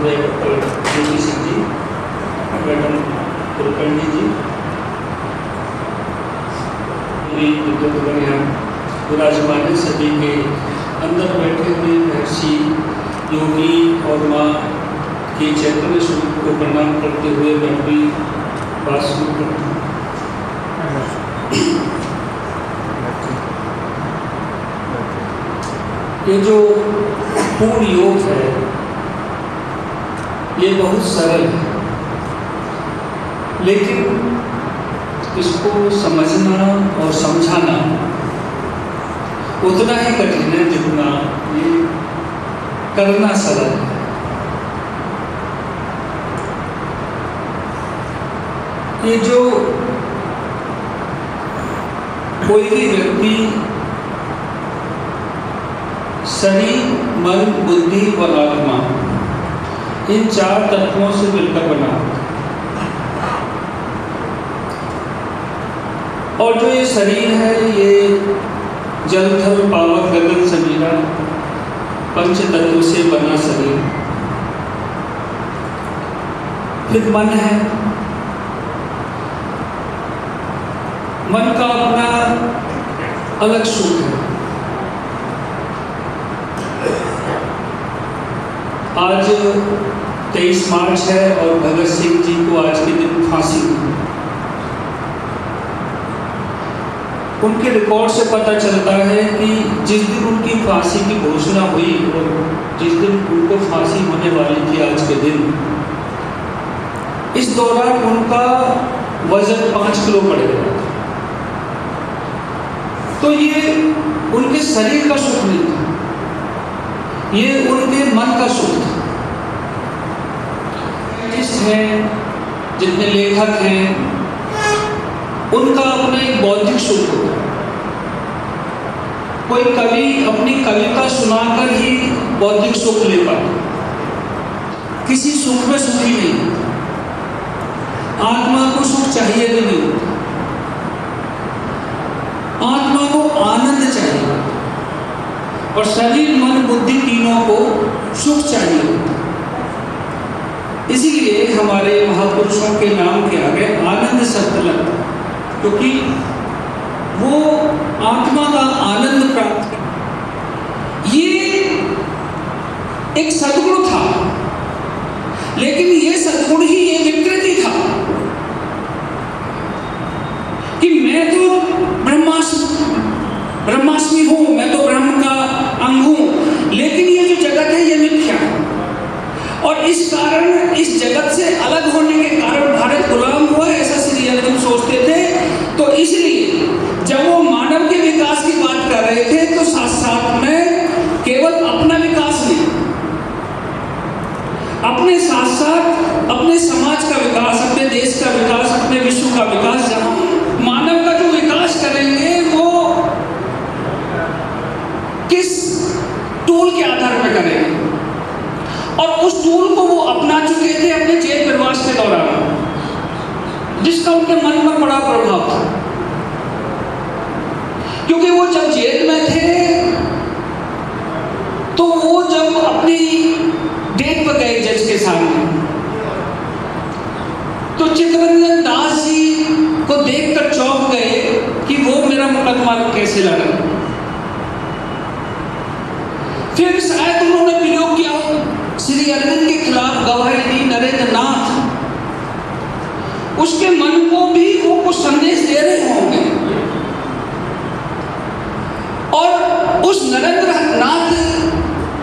महोदय doctor Jyoti Singh ji, madam Kulkarni जी, विद्वतगण यहाँ विराजमान है, सभी के अंदर बैठे हुए महर्षि योगी और माँ के चैतन्य स्वरूप को प्रणाम करते हुए मैं अपनी बात शुरू करता हूँ। ये जो पूर्ण योग है ये बहुत सरल है, लेकिन इसको समझना और समझाना उतना ही कठिन है जितना ये करना सरल है। ये जो कोई भी व्यक्ति शरीर, मन, बुद्धि और आत्मा इन चार तत्वों से मिलकर बना और जो ये शरीर है ये जल, थल, पावक, गगन, समीरा पंच तत्व से बना शरीर। फिर मन है, मन का अपना अलग सुख है। आज 23 मार्च है और भगत सिंह जी को आज के दिन फांसी हुई। उनके रिकॉर्ड से पता चलता है कि जिस दिन उनकी फांसी की घोषणा हुई और जिस दिन उनको फांसी होने वाली थी आज के दिन, इस दौरान उनका वजन 5 किलो बढ़ गया था। तो ये उनके शरीर का सुख नहीं था, ये उनके मन का सुख था। जितने लेखक हैं उनका अपना एक बौद्धिक सुख होता है। कोई कवि अपनी कविता सुनाकर ही बौद्धिक सुख ले पाता, किसी सुख में सुखी नहीं। आत्मा को सुख चाहिए भी नहीं होता, आत्मा को आनंद चाहिए और शरीर, मन, बुद्धि तीनों को सुख चाहिए होता। इसीलिए हमारे महापुरुषों के नाम के आगे आनंद शब्द लगता है, क्योंकि वो आत्मा का आनंद प्राप्त कर। ये एक सद्गुण था, लेकिन ये सद्गुण ही ये विकृति था कि मैं तो ब्रह्मास्मि हूं, मैं तो ब्रह्म का अंग हूं, लेकिन ये जो जगत है ये मिथ्या है। और इस कारण, इस जगत से अलग होने के कारण भारत गुलाम हुआ, ऐसा श्री अरविंद सोचते थे। तो इसलिए जब वो मानव के विकास की बात कर रहे थे तो साथ साथ में केवल अपना विकास नहीं, अपने साथ साथ अपने समाज का विकास, अपने देश का विकास, अपने विश्व का विकास, जहां मानव का जो विकास करेंगे वो किस टूल के आधार पर करेंगे। और उस टूल को वो अपना चुके थे अपने जेल प्रवास के दौरान, जिसका उनके मन पर बड़ा प्रभाव था। क्योंकि वो जब जेल में थे तो वो जब अपनी डेट पर गए जज के सामने, तो चित्तरंजन दास जी को देखकर चौंक गए कि वो मेरा मुकदमा कैसे लड़ा। फिर शायद उन्होंने प्रयोग किया श्री अरविंद के खिलाफ गवाही दी नरेंद्र नाथ, उसके मन को भी वो कुछ संदेश दे रहे होंगे। और उस नरेंद्र नाथ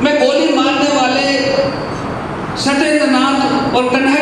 में गोली मारने वाले सत्येंद्र नाथ और कन्हैया